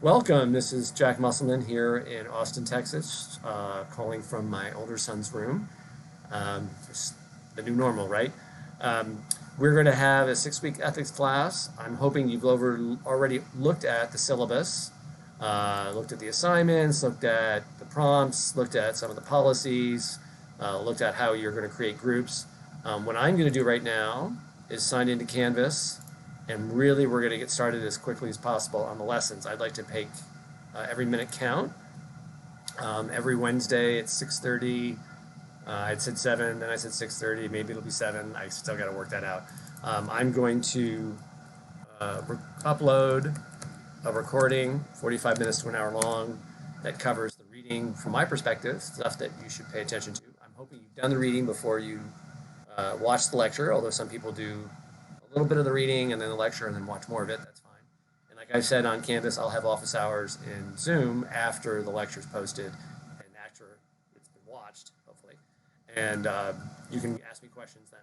Welcome. This is Jack Musselman here in Austin, Texas, calling from my older son's room. It's the new normal, right? Um, we're going to have a 6-week ethics class. I'm hoping you've already looked at the syllabus, looked at the assignments, looked at the prompts, looked at some of the policies, looked at how you're going to create groups. What I'm going to do right now is sign into Canvas, and really we're going to get started as quickly as possible on the lessons. I'd like to make every minute count. Every Wednesday at 6:30. I'd said 7, then I said 6:30. Maybe it'll be 7. I still got to work that out. I'm going to upload a recording, 45 minutes to an hour long, that covers the reading from my perspective, stuff that you should pay attention to. I'm hoping you've done the reading before you watch the lecture, although some people do a little bit of the reading and then the lecture and then watch more of it. That's fine. And like I said on Canvas, I'll have office hours in Zoom after the lecture's posted and after it's been watched, hopefully. And you can ask me questions then.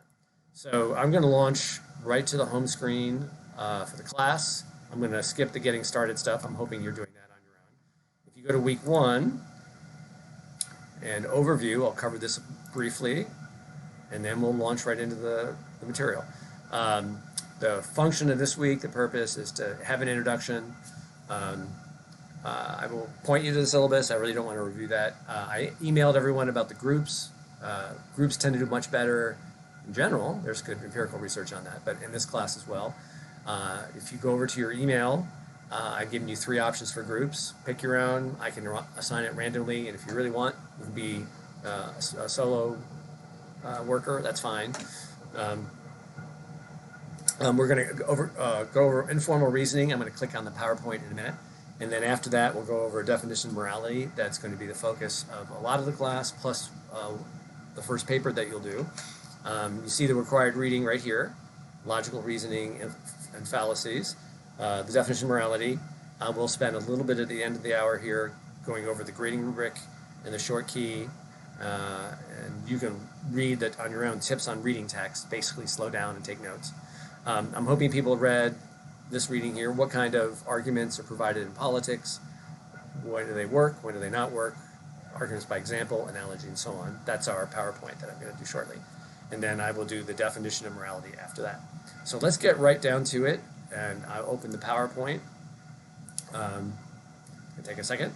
So I'm going to launch right to the home screen for the class. I'm going to skip the getting started stuff. I'm hoping you're doing that on your own. If you go to week 1 and overview, I'll cover this briefly, and then we'll launch right into the material. The function of this week, the purpose, is to have an introduction. I will point you to the syllabus. I really don't want to review that. I emailed everyone about the groups. Groups tend to do much better in general. There's good empirical research on that, but in this class as well. If you go over to your email, I've given you 3 options for groups. Pick your own. I can assign it randomly, and if you really want, you can be a solo worker. That's fine. We're going to go over informal reasoning. I'm going to click on the PowerPoint in a minute. And then after that, we'll go over a definition of morality. That's going to be the focus of a lot of the class, plus the first paper that you'll do. You see the required reading right here, logical reasoning and fallacies. The definition of morality. We'll spend a little bit at the end of the hour here going over the grading rubric and the short key. And you can read that on your own, tips on reading text. Basically slow down and take notes. I'm hoping people have read this reading here. What kind of arguments are provided in politics? When do they work? When do they not work? Arguments by example, analogy, and so on. That's our PowerPoint that I'm going to do shortly. And then I will do the definition of morality after that. So let's get right down to it. And I'll open the PowerPoint. It'll take a second.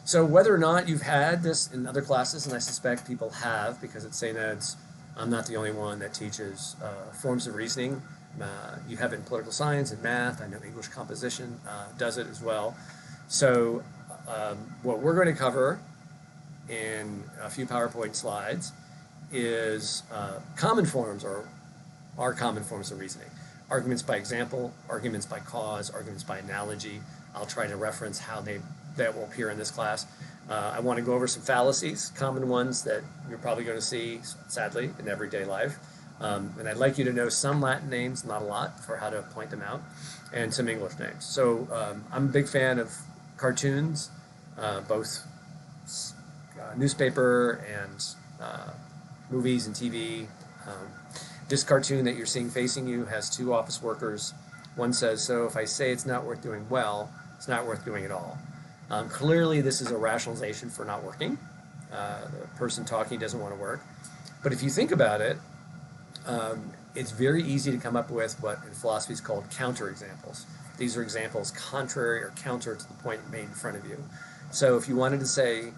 So whether or not you've had this in other classes, and I suspect people have, because at St. Ed's, I'm not the only one that teaches forms of reasoning. You have it in political science and math. I know English composition does it as well. So what we're going to cover in a few PowerPoint slides is common forms, or are common forms of reasoning. Arguments by example, arguments by cause, arguments by analogy. I'll try to reference how that will appear in this class. I want to go over some fallacies, common ones that you're probably going to see, sadly, in everyday life. And I'd like you to know some Latin names, not a lot, for how to point them out, and some English names. So I'm a big fan of cartoons, both newspaper and movies and TV. This cartoon that you're seeing facing you has 2 office workers. One says, so if I say it's not worth doing well, it's not worth doing at all. Clearly, this is a rationalization for not working. The person talking doesn't want to work. But if you think about it, it's very easy to come up with what in philosophy is called counterexamples. These are examples contrary or counter to the point made in front of you. So if you wanted to say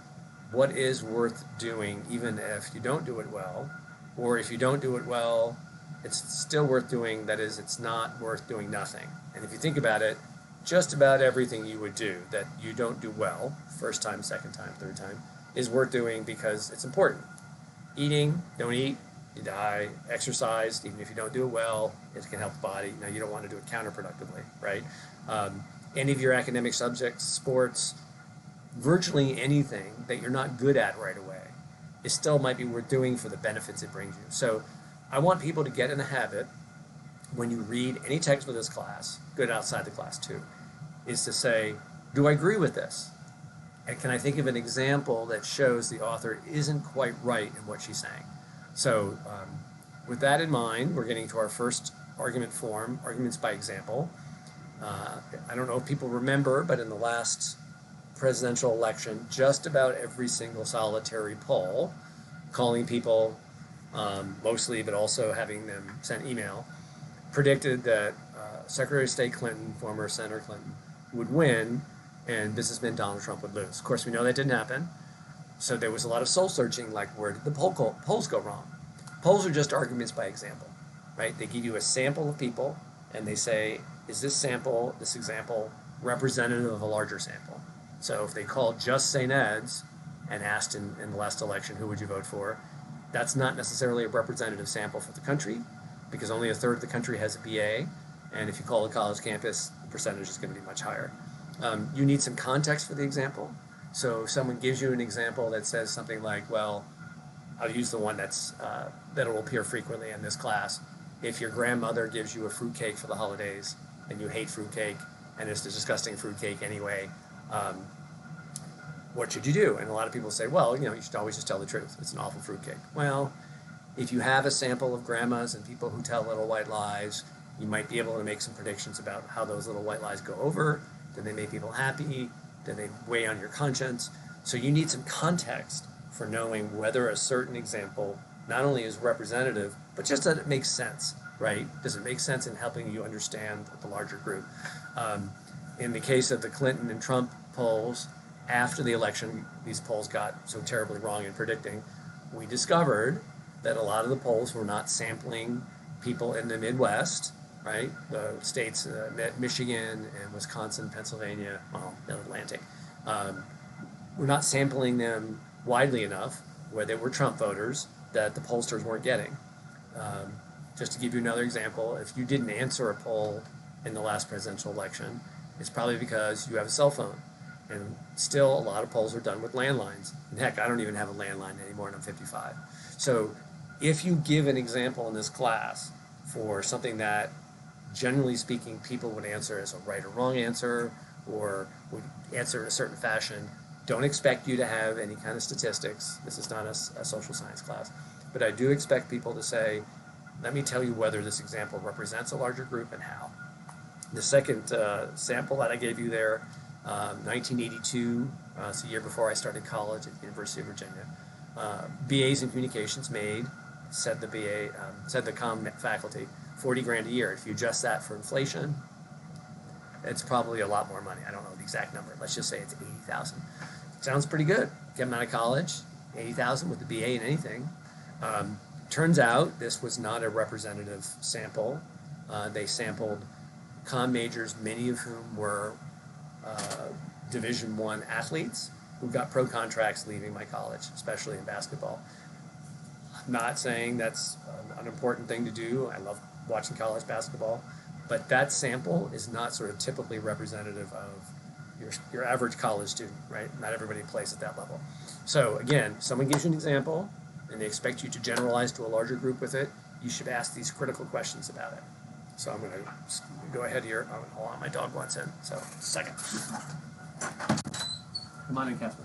what is worth doing even if you don't do it well, or if you don't do it well, it's still worth doing, that is, it's not worth doing nothing. And if you think about it, just about everything you would do that you don't do well, first time, second time, third time, is worth doing because it's important. Eating, don't eat, you die. Exercise, even if you don't do it well, it can help the body. Now, you don't want to do it counterproductively, right? Any of your academic subjects, sports, virtually anything that you're not good at right away, it still might be worth doing for the benefits it brings you. So I want people to get in the habit, when you read any text for this class, good outside the class too, is to say, do I agree with this? And can I think of an example that shows the author isn't quite right in what she's saying? So with that in mind, we're getting to our first argument form, arguments by example. I don't know if people remember, but in the last presidential election, just about every single solitary poll, calling people mostly, but also having them send email, predicted that Secretary of State Clinton, former Senator Clinton, would win and businessman Donald Trump would lose. Of course, we know that didn't happen. So there was a lot of soul searching, like where did the polls go wrong? Polls are just arguments by example, right? They give you a sample of people and they say, is this example, representative of a larger sample? So if they called just St. Ed's and asked in the last election, who would you vote for? That's not necessarily a representative sample for the country because only a third of the country has a BA. And if you call a college campus, the percentage is going to be much higher. You need some context for the example. So if someone gives you an example that says something like, well, I'll use the one that will appear frequently in this class. If your grandmother gives you a fruitcake for the holidays and you hate fruitcake and it's a disgusting fruitcake anyway, what should you do? And a lot of people say, well, you should always just tell the truth. It's an awful fruitcake. Well, if you have a sample of grandmas and people who tell little white lies, you might be able to make some predictions about how those little white lies go over. Do they make people happy? Do they weigh on your conscience? So you need some context for knowing whether a certain example not only is representative, but just that it makes sense, right? Does it make sense in helping you understand the larger group? In the case of the Clinton and Trump polls, after the election, these polls got so terribly wrong in predicting, we discovered that a lot of the polls were not sampling people in the Midwest, right? The states, Michigan and Wisconsin, Pennsylvania, well, the Atlantic. We're not sampling them widely enough where they were Trump voters that the pollsters weren't getting. Just to give you another example, if you didn't answer a poll in the last presidential election, it's probably because you have a cell phone. And still, a lot of polls are done with landlines. And heck, I don't even have a landline anymore, and I'm 55. So if you give an example in this class for something that, generally speaking, people would answer as a right or wrong answer, or would answer in a certain fashion, don't expect you to have any kind of statistics. This is not a social science class. But I do expect people to say, let me tell you whether this example represents a larger group and how. The second sample that I gave you there, 1982, it's the year before I started college at the University of Virginia. BAs in communications said the comm faculty, 40 grand a year. If you adjust that for inflation, it's probably a lot more money. I don't know the exact number. Let's just say it's 80,000. Sounds pretty good. Get them out of college, 80,000 with the BA in anything. Turns out this was not a representative sample. They sampled comm majors, many of whom were Division I athletes who got pro contracts leaving my college, especially in basketball. I'm not saying that's an important thing to do. I love watching college basketball, but that sample is not sort of typically representative of your average college student, right? Not everybody plays at that level. So again, someone gives you an example and they expect you to generalize to a larger group with it. You should ask these critical questions about it. So I'm going to go ahead here. Oh, hold on, my dog wants in. So, second. Come on in, Casper.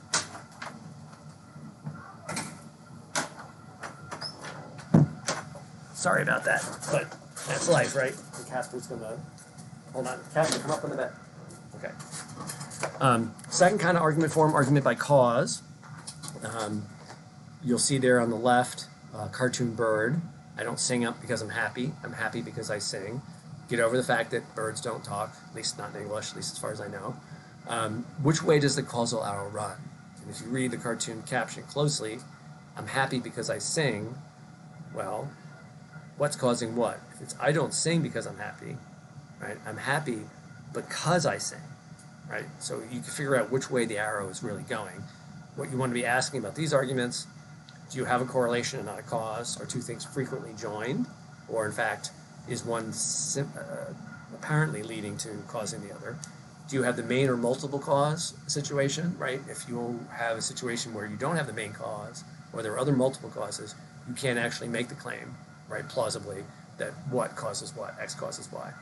Sorry about that, but that's life, right? And Casper's going to... Hold on. Casper, come up on the bed. Okay. Second kind of argument form, argument by cause. You'll see there on the left, cartoon bird. I don't sing up because I'm happy. I'm happy because I sing. Get over the fact that birds don't talk, at least not in English, at least as far as I know. Which way does the causal arrow run? And if you read the cartoon caption closely, I'm happy because I sing. Well, what's causing what? If it's I don't sing because I'm happy, right? I'm happy because I sing, right? So you can figure out which way the arrow is really going. What you want to be asking about these arguments: do you have a correlation and not a cause? Are two things frequently joined? Or in fact, is one apparently leading to causing the other? Do you have the main or multiple cause situation, right? If you have a situation where you don't have the main cause, or there are other multiple causes, you can't actually make the claim, right, plausibly, that what causes what, X causes Y.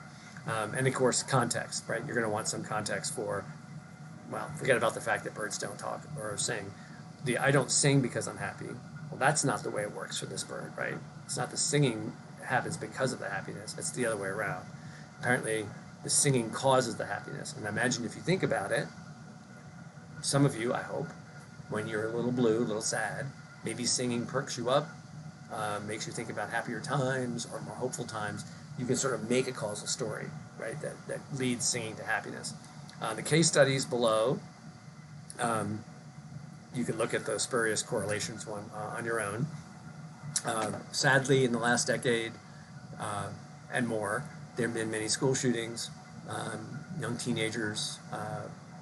And of course, context, right? You're going to want some context for, well, forget about the fact that birds don't talk or sing. The I don't sing because I'm happy. Well, that's not the way it works for this bird, right? It's not the singing happens because of the happiness. It's the other way around. Apparently, the singing causes the happiness. And imagine if you think about it, some of you, I hope, when you're a little blue, a little sad, maybe singing perks you up, makes you think about happier times or more hopeful times. You can sort of make a causal story, right, that leads singing to happiness. The case studies below, you can look at the spurious correlations one on your own. Sadly, in the last decade and more, there have been many school shootings, young teenagers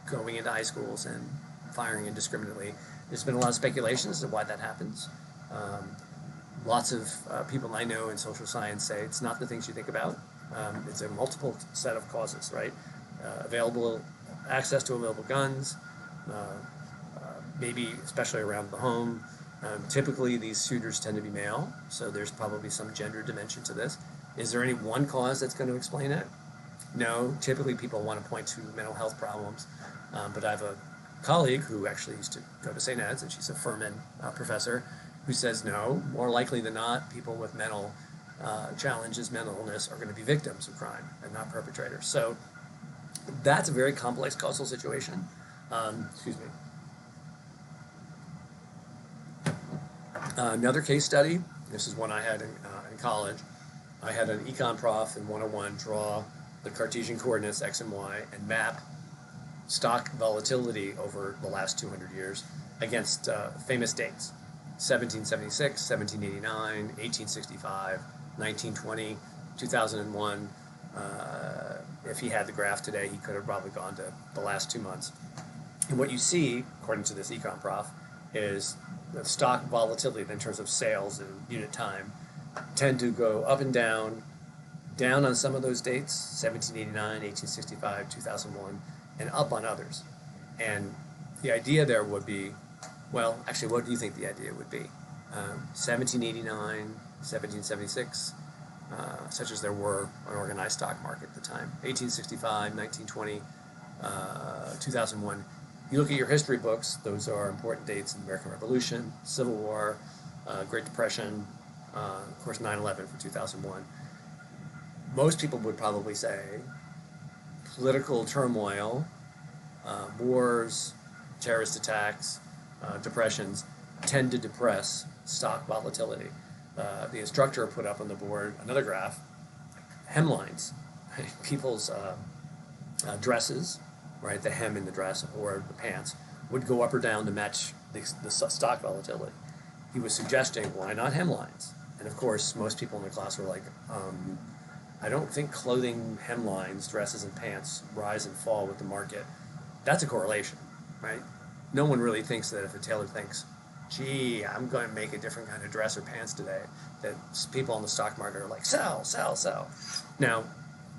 going into high schools and firing indiscriminately. There's been a lot of speculation as to why that happens. Lots of people I know in social science say it's not the things you think about. It's a multiple set of causes, right? Available access to available guns, maybe especially around the home. Typically, these shooters tend to be male, so there's probably some gender dimension to this. Is there any one cause that's going to explain it? No. Typically, people want to point to mental health problems, but I have a colleague who actually used to go to St. Ed's, and she's a Furman professor, who says no, more likely than not, people with mental challenges, mental illness, are going to be victims of crime and not perpetrators. So that's a very complex causal situation. Excuse me. Another case study, this is one I had in college. I had an econ prof in 101 draw the Cartesian coordinates x and y and map stock volatility over the last 200 years against famous dates: 1776, 1789, 1865, 1920, 2001. If he had the graph today, he could have probably gone to the last 2 months. And what you see, according to this econ prof, is the stock volatility in terms of sales and unit time tend to go up and down on some of those dates, 1789, 1865, 2001, and up on others. And the idea there would be, well, actually, what do you think the idea would be? 1789, 1776, such as there were an organized stock market at the time, 1865, 1920, 2001. You look at your history books, those are important dates in the American Revolution, Civil War, Great Depression, of course 9/11 for 2001. Most people would probably say political turmoil, wars, terrorist attacks, depressions tend to depress stock volatility. The instructor put up on the board another graph, hemlines, people's dresses, right, the hem in the dress or the pants, would go up or down to match the stock volatility. He was suggesting, why not hemlines? And of course, most people in the class were like, I don't think clothing hemlines, dresses and pants rise and fall with the market. That's a correlation, right? No one really thinks that if a tailor thinks, gee, I'm going to make a different kind of dress or pants today, that people on the stock market are like, sell, sell, sell. Now,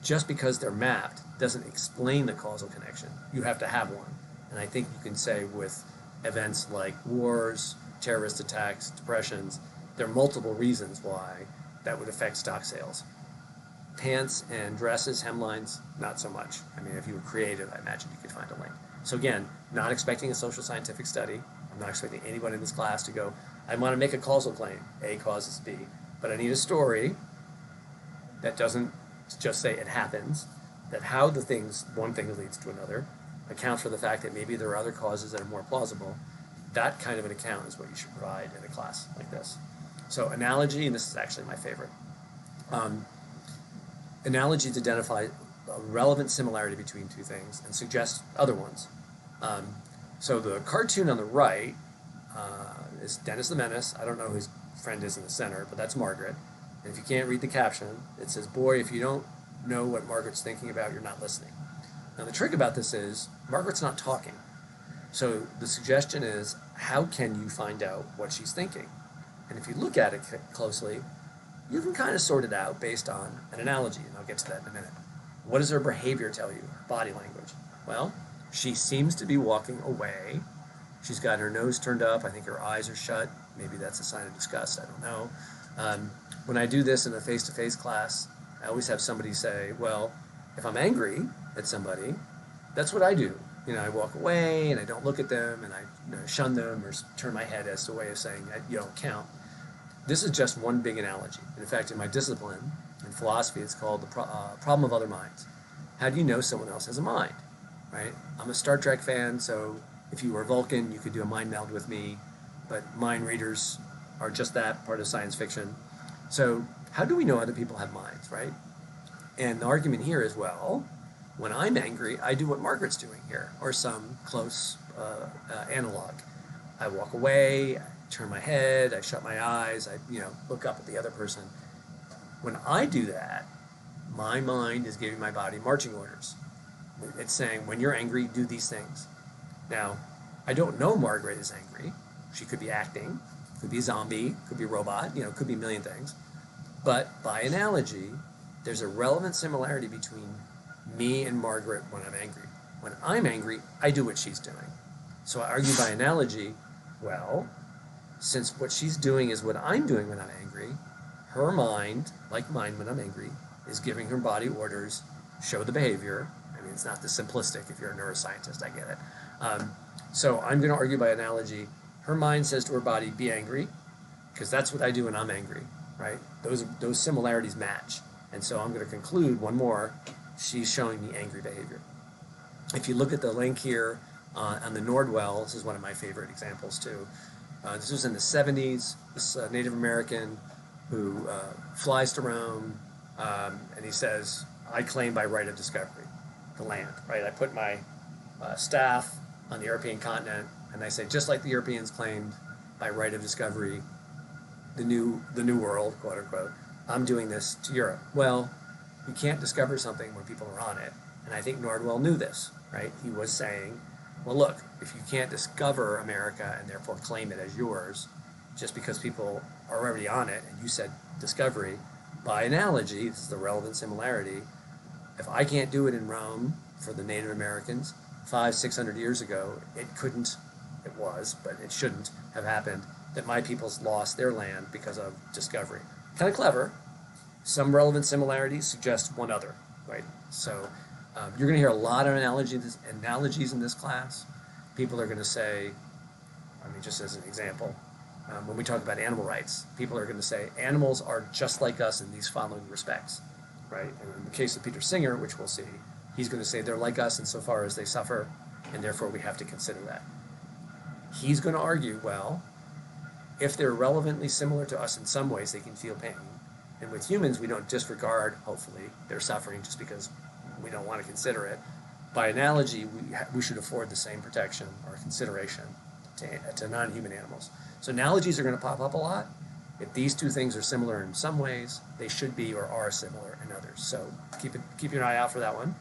just because they're mapped doesn't explain the causal connection. You have to have one. And I think you can say with events like wars, terrorist attacks, depressions, there are multiple reasons why that would affect stock sales. Pants and dresses, hemlines, not so much. I mean, if you were creative, I imagine you could find a link. So again, not expecting a social scientific study. I'm not expecting anyone in this class to go, I want to make a causal claim. A causes B. But I need a story that doesn't just say it happens, that how one thing leads to another, accounts for the fact that maybe there are other causes that are more plausible. That kind of an account is what you should provide in a class like this. So analogy, and this is actually my favorite. Analogies identify a relevant similarity between two things and suggest other ones. So the cartoon on the right is Dennis the Menace. I don't know who his friend is in the center, but that's Margaret. And if you can't read the caption, it says, boy, if you don't know what Margaret's thinking about, you're not listening. Now the trick about this is Margaret's not talking. So the suggestion is, how can you find out what she's thinking? And if you look at it closely, you can kind of sort it out based on an analogy, and I'll get to that in a minute. What does her behavior tell you, her body language? Well, she seems to be walking away. She's got her nose turned up. I think her eyes are shut. Maybe that's a sign of disgust. I don't know. When I do this in a face-to-face class, I always have somebody say, well, if I'm angry at somebody, that's what I do. I walk away and I don't look at them and I shun them or turn my head as a way of saying, you don't count. This is just one big analogy. And in fact, in my discipline, in philosophy, it's called the problem of other minds. how do you know someone else has a mind, right? I'm a Star Trek fan, so if you were Vulcan, you could do a mind meld with me, but mind readers are just that, part of science fiction. So how do we know other people have minds, right? And the argument here is, well, when I'm angry, I do what Margaret's doing here, or some close analog. I walk away, I turn my head, I shut my eyes, I look up at the other person. When I do that, my mind is giving my body marching orders. It's saying, when you're angry, do these things. Now, I don't know Margaret is angry. She could be acting, could be a zombie, could be a robot, could be a million things. But by analogy, there's a relevant similarity between me and Margaret when I'm angry. When I'm angry, I do what she's doing. So I argue by analogy, well, since what she's doing is what I'm doing when I'm angry, her mind, like mine when I'm angry, is giving her body orders, show the behavior. I mean, it's not this simplistic. If you're a neuroscientist, I get it. So I'm going to argue by analogy. Her mind says to her body, be angry, because that's what I do when I'm angry, right? Those similarities match. And so I'm going to conclude one more. She's showing me angry behavior. If you look at the link here on the Nordwell, this is one of my favorite examples too. This was in the 70s. This Native American who flies to Rome, and he says, I claim by right of discovery the land, right? I put my staff on the European continent, and I say, just like the Europeans claimed by right of discovery the new world, quote unquote, I'm doing this to Europe. Well, you can't discover something when people are on it. And I think Nordwell knew this, right? He was saying, well, look, if you can't discover America and therefore claim it as yours, just because people are already on it, and you said discovery, by analogy, this is the relevant similarity, if I can't do it in Rome for the Native Americans 500-600 years ago, it was, but it shouldn't have happened, that my people's lost their land because of discovery. Kind of clever. Some relevant similarities suggest one other, right? So you're going to hear a lot of analogies in this class. People are going to say, just as an example, when we talk about animal rights, people are going to say, animals are just like us in these following respects, right? And in the case of Peter Singer, which we'll see, he's going to say they're like us insofar as they suffer, and therefore we have to consider that. He's going to argue, well, if they're relevantly similar to us in some ways, they can feel pain. And with humans, we don't disregard, hopefully, their suffering just because we don't want to consider it. By analogy, we should afford the same protection or consideration to non-human animals. So analogies are going to pop up a lot. If these two things are similar in some ways, they should be or are similar in others. So keep your eye out for that one.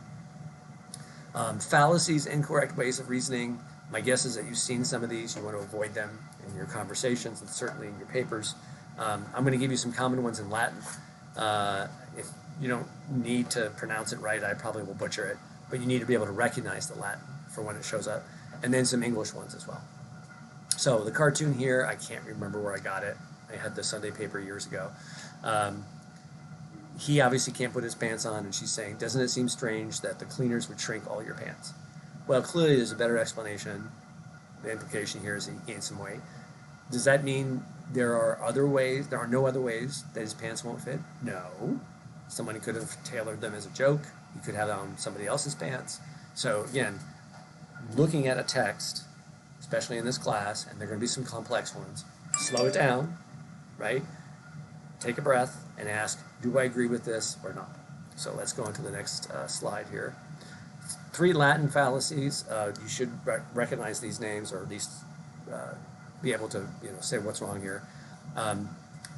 Fallacies, incorrect ways of reasoning. My guess is that you've seen some of these. You want to avoid them in your conversations and certainly in your papers. I'm going to give you some common ones in Latin. If you don't need to pronounce it right, I probably will butcher it, but you need to be able to recognize the Latin for when it shows up, and then some English ones as well. So the cartoon here, I can't remember where I got it. I had the Sunday paper years ago. He obviously can't put his pants on, and she's saying, doesn't it seem strange that the cleaners would shrink all your pants? Well, clearly there's a better explanation. The implication here is he gained some weight. Does that mean there are no other ways that his pants won't fit? No. Somebody could have tailored them as a joke. You could have it on somebody else's pants. So again, looking at a text, especially in this class, and there are going to be some complex ones, slow it down, right? Take a breath and ask, do I agree with this or not? So let's go on to the next slide here. 3 Latin fallacies. You should recognize these names, or at least be able to say what's wrong here.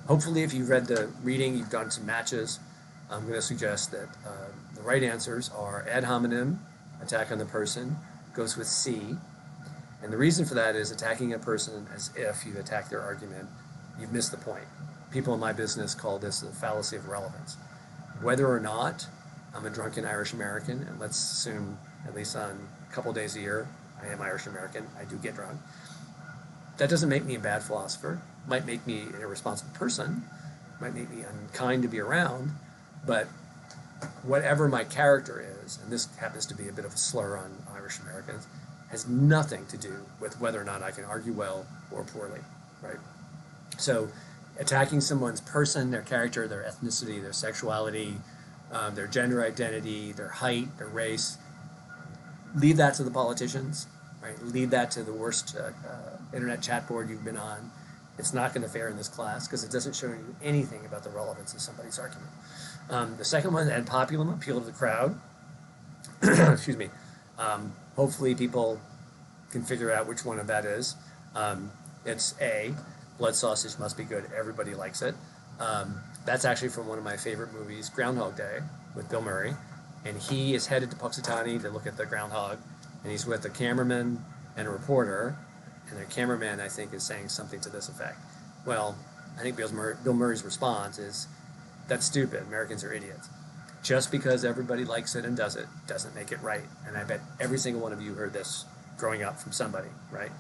Hopefully, if you've read the reading, you've done some matches. I'm going to suggest that the right answers are ad hominem, attack on the person, goes with C. And the reason for that is attacking a person as if you attack their argument, you've missed the point. People in my business call this the fallacy of relevance. Whether or not I'm a drunken Irish American, and let's assume at least on a couple days a year, I am Irish American, I do get drunk. That doesn't make me a bad philosopher. Might make me an irresponsible person, might make me unkind to be around, but whatever my character is, and this happens to be a bit of a slur on Irish Americans, has nothing to do with whether or not I can argue well or poorly, right? So attacking someone's person, their character, their ethnicity, their sexuality, their gender identity, their height, their race. Leave that to the politicians, right? Leave that to the worst internet chat board you've been on. It's not going to fare in this class because it doesn't show you anything about the relevance of somebody's argument. The second one, ad populum, appeal to the crowd. Excuse me. Hopefully people can figure out which one of that is. It's A, blood sausage must be good. Everybody likes it. That's actually from one of my favorite movies, Groundhog Day, with Bill Murray. And he is headed to Puxatawny to look at the groundhog. And he's with a cameraman and a reporter. And the cameraman, I think, is saying something to this effect. Well, I think Bill Murray's response is, that's stupid. Americans are idiots. Just because everybody likes it and does it doesn't make it right. And I bet every single one of you heard this growing up from somebody, right?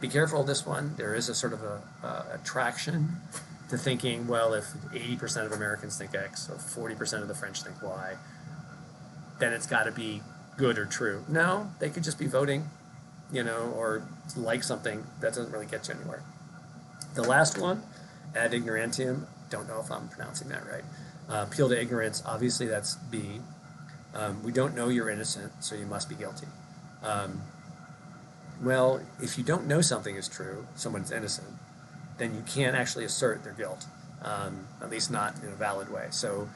Be careful of this one. There is a sort of a attraction to thinking, well, if 80% of Americans think X or 40% of the French think Y, then it's got to be good or true. No, they could just be voting, or like something. That doesn't really get you anywhere. The last one, ad ignorantium. Don't know if I'm pronouncing that right. Appeal to ignorance. Obviously, that's B. We don't know you're innocent, so you must be guilty. Well, if you don't know something is true, someone's innocent, then you can't actually assert their guilt, at least not in a valid way. So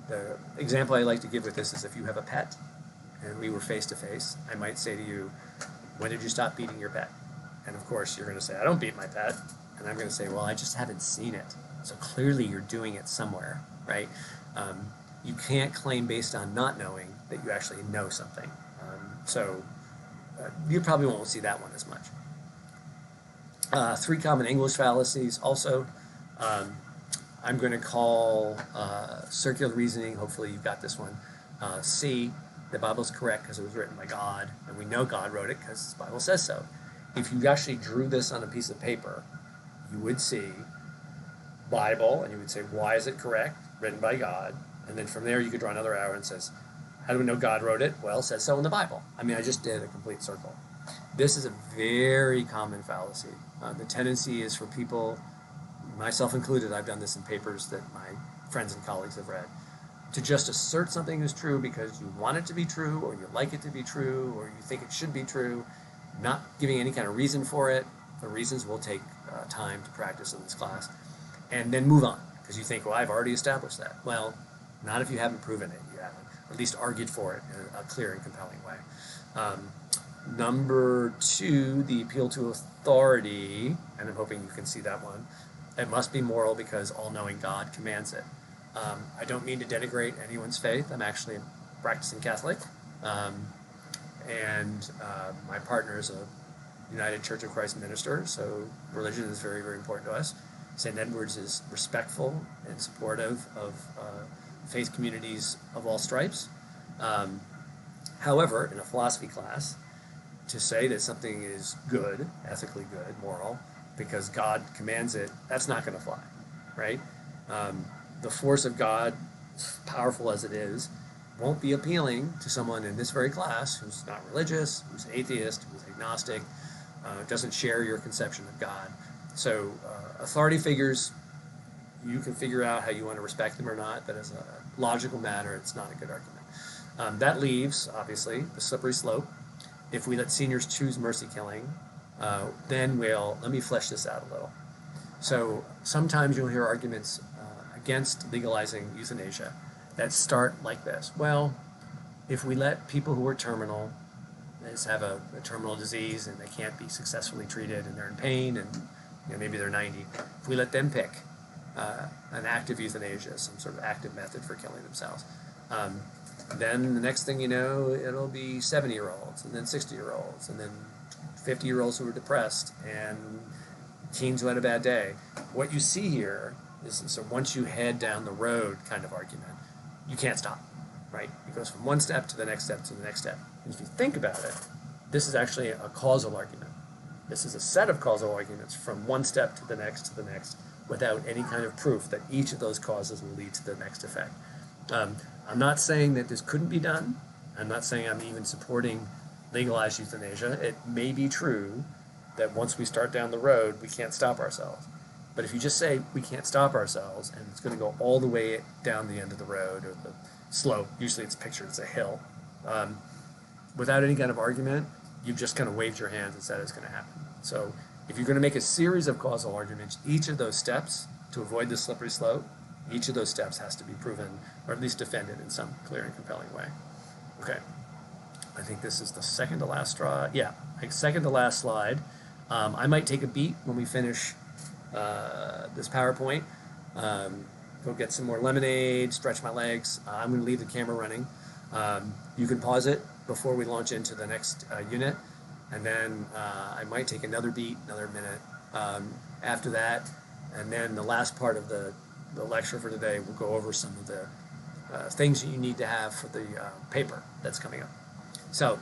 the example I like to give with this is if you have a pet and we were face to face, I might say to you, when did you stop beating your pet? And of course, you're going to say, I don't beat my pet. And I'm going to say, well, I just haven't seen it. So clearly you're doing it somewhere, right? You can't claim based on not knowing that you actually know something. So you probably won't see that one as much. 3 common English fallacies also. I'm going to call circular reasoning, hopefully you've got this one, C. The Bible's correct because it was written by God, and we know God wrote it because the Bible says so. If you actually drew this on a piece of paper, you would see Bible, and you would say, why is it correct? Written by God. And then from there you could draw another arrow and says, how do we know God wrote it? Well, it says so in the Bible. I mean, I just did a complete circle. This is a very common fallacy. The tendency is for people, myself included, I've done this in papers that my friends and colleagues have read, to just assert something is true because you want it to be true, or you like it to be true, or you think it should be true, not giving any kind of reason for it. The reasons will take time to practice in this class, and then move on, because you think, well, I've already established that. Well, not if you haven't proven it. You haven't, or at least argued for it in a clear and compelling way. Number 2, the appeal to authority, and I'm hoping you can see that one. It must be moral because all-knowing God commands it. I don't mean to denigrate anyone's faith. I'm actually a practicing Catholic, and my partner is a United Church of Christ minister, so religion is very, very important to us. St. Edward's is respectful and supportive of faith communities of all stripes. However, in a philosophy class, to say that something is good, ethically good, moral, because God commands it, that's not going to fly, right? The force of God, powerful as it is, won't be appealing to someone in this very class who's not religious, who's atheist, who's agnostic, doesn't share your conception of God. So authority figures, you can figure out how you want to respect them or not, but as a logical matter, it's not a good argument. That leaves, obviously, the slippery slope. If we let seniors choose mercy killing, then let me flesh this out a little. So sometimes you'll hear arguments against legalizing euthanasia that start like this. Well, if we let people who are terminal, they just have a terminal disease and they can't be successfully treated and they're in pain and maybe they're 90, if we let them pick an active euthanasia, some sort of active method for killing themselves, then the next thing you know, it'll be 70-year-olds and then 60-year-olds and then 50-year-olds who are depressed and teens who had a bad day. What you see here is, so once you head down the road kind of argument, you can't stop, right? It goes from one step to the next step to the next step. And if you think about it, this is actually a causal argument. This is a set of causal arguments from one step to the next, without any kind of proof that each of those causes will lead to the next effect. I'm not saying that this couldn't be done. I'm not saying I'm even supporting legalized euthanasia. It may be true that once we start down the road, we can't stop ourselves. But if you just say we can't stop ourselves and it's going to go all the way down the end of the road or the slope, usually it's pictured as a hill, um, without any kind of argument, you've just kind of waved your hands and said it's going to happen. So if you're going to make a series of causal arguments, each of those steps to avoid the slippery slope, each of those steps has to be proven or at least defended in some clear and compelling way. Okay. I think this is the second to last straw. Yeah, like second to last slide. I might take a beat when we finish this PowerPoint. Go get some more lemonade, stretch my legs. I'm going to leave the camera running. You can pause it before we launch into the next unit. And then I might take another beat, another minute after that. And then the last part of the lecture for today, we'll go over some of the things that you need to have for the paper that's coming up. So,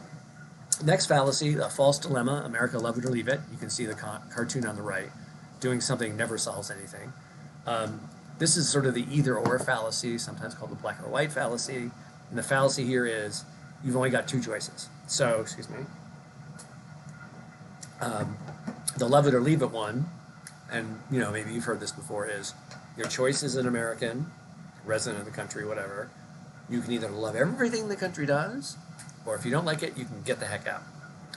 next fallacy, the false dilemma, America love it or leave it. You can see the cartoon on the right. Doing something never solves anything. This is sort of the either or fallacy, sometimes called the black or white fallacy. And the fallacy here is you've only got two choices. So, excuse me. The love it or leave it one, and maybe you've heard this before, is your choice as an American, resident of the country, whatever. You can either love everything the country does, or if you don't like it, you can get the heck out.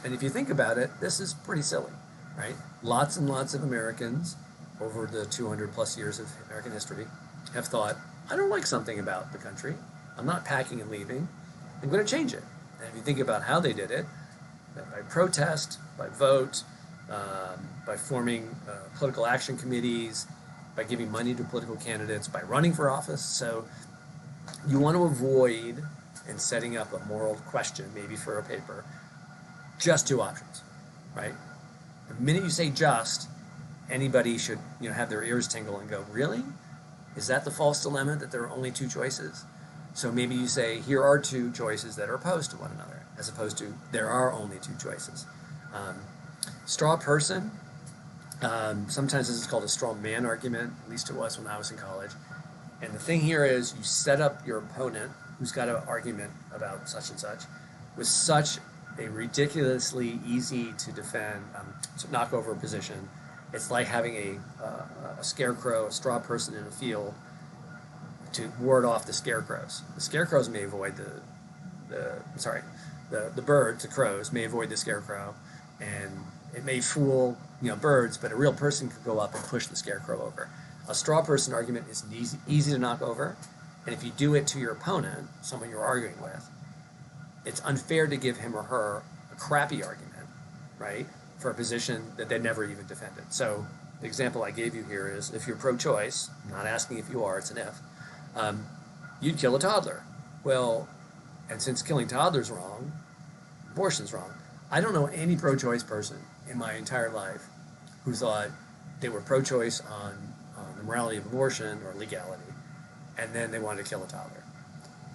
And if you think about it, this is pretty silly, right? Lots and lots of Americans over the 200 plus years of American history have thought, I don't like something about the country. I'm not packing and leaving. I'm going to change it. And if you think about how they did it, by protest, by vote, by forming political action committees, by giving money to political candidates, by running for office. So you want to avoid, in setting up a moral question, maybe for a paper, just two options, right? The minute you say just, anybody should have their ears tingle and go, really? Is that the false dilemma, that there are only two choices? So maybe you say, here are two choices that are opposed to one another, as opposed to there are only two choices. Straw person, sometimes this is called a straw man argument, at least it was when I was in college. And the thing here is you set up your opponent, who's got an argument about such and such, with such a ridiculously easy to defend, to knock over position. It's like having a scarecrow, a straw person in a field to ward off the scarecrows. The scarecrows may avoid the birds, the crows, may avoid the scarecrow, and it may fool birds, but a real person could go up and push the scarecrow over. A straw person argument is easy to knock over, and if you do it to your opponent, someone you're arguing with, it's unfair to give him or her a crappy argument, right, for a position that they never even defended. So the example I gave you here is if you're pro-choice, I'm not asking if you are, it's an if, you'd kill a toddler. Well, and since killing toddlers wrong, abortion's wrong. I don't know any pro-choice person in my entire life who thought they were pro-choice on the morality of abortion or legality, and then they wanted to kill a toddler.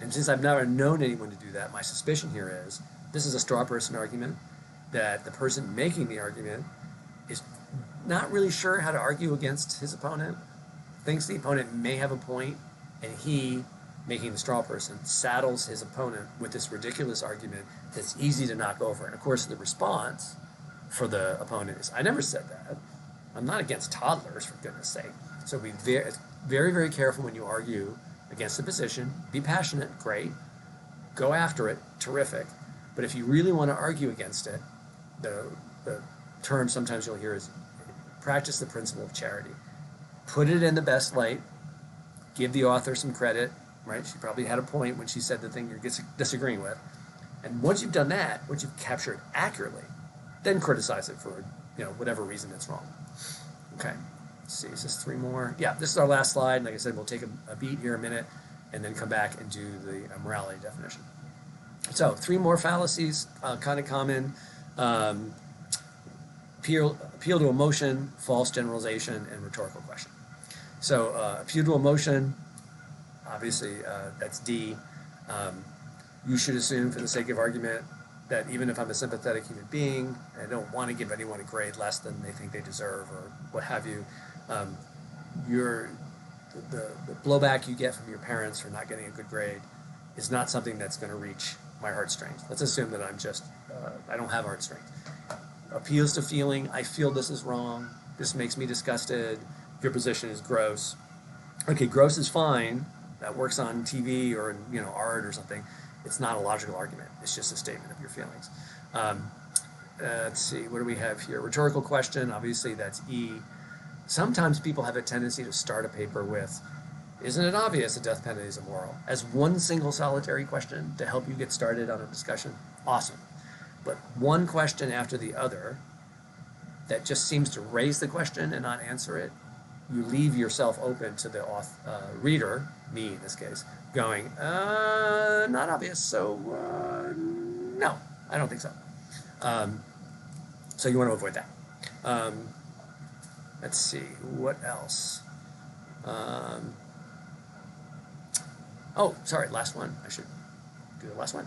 And since I've never known anyone to do that, my suspicion here is this is a straw person argument, that the person making the argument is not really sure how to argue against his opponent, thinks the opponent may have a point, and he, making the straw person, saddles his opponent with this ridiculous argument that's easy to knock over. And of course, the response for the opponent is, I never said that. I'm not against toddlers, for goodness sake. So be very, very, very careful when you argue against a position. Be passionate, great. Go after it, terrific. But if you really want to argue against it, the term sometimes you'll hear is practice the principle of charity. Put it in the best light. Give the author some credit, right? She probably had a point when she said the thing you're disagreeing with. And once you've done that, once you've captured accurately, then criticize it for whatever reason it's wrong. Okay. Let's see, is this three more? Yeah, this is our last slide. And like I said, we'll take a beat here a minute and then come back and do the morality definition. So, three more fallacies, kind of common. Appeal to emotion, false generalization, and rhetorical question. So, appeal to emotion, obviously, that's D. You should assume, for the sake of argument, that even if I'm a sympathetic human being, I don't want to give anyone a grade less than they think they deserve or what have you. The blowback you get from your parents for not getting a good grade is not something that's going to reach my heartstrings. Let's assume that I'm just, I don't have heartstrings. Appeals to feeling, I feel this is wrong, this makes me disgusted, If your position is gross, okay, gross is fine. That works on TV or in art or something. It's not a logical argument. It's just a statement of your feelings. Um, let's see, what do we have here? Rhetorical question, obviously that's E. Sometimes people have a tendency to start a paper with, isn't it obvious the death penalty is immoral? As one single solitary question to help you get started on a discussion. Awesome. But one question after the other that just seems to raise the question and not answer it, you leave yourself open to the reader, me in this case, going, not obvious, so no, I don't think so. So you want to avoid that. Let's see, what else? Oh, sorry, last one. I should do the last one.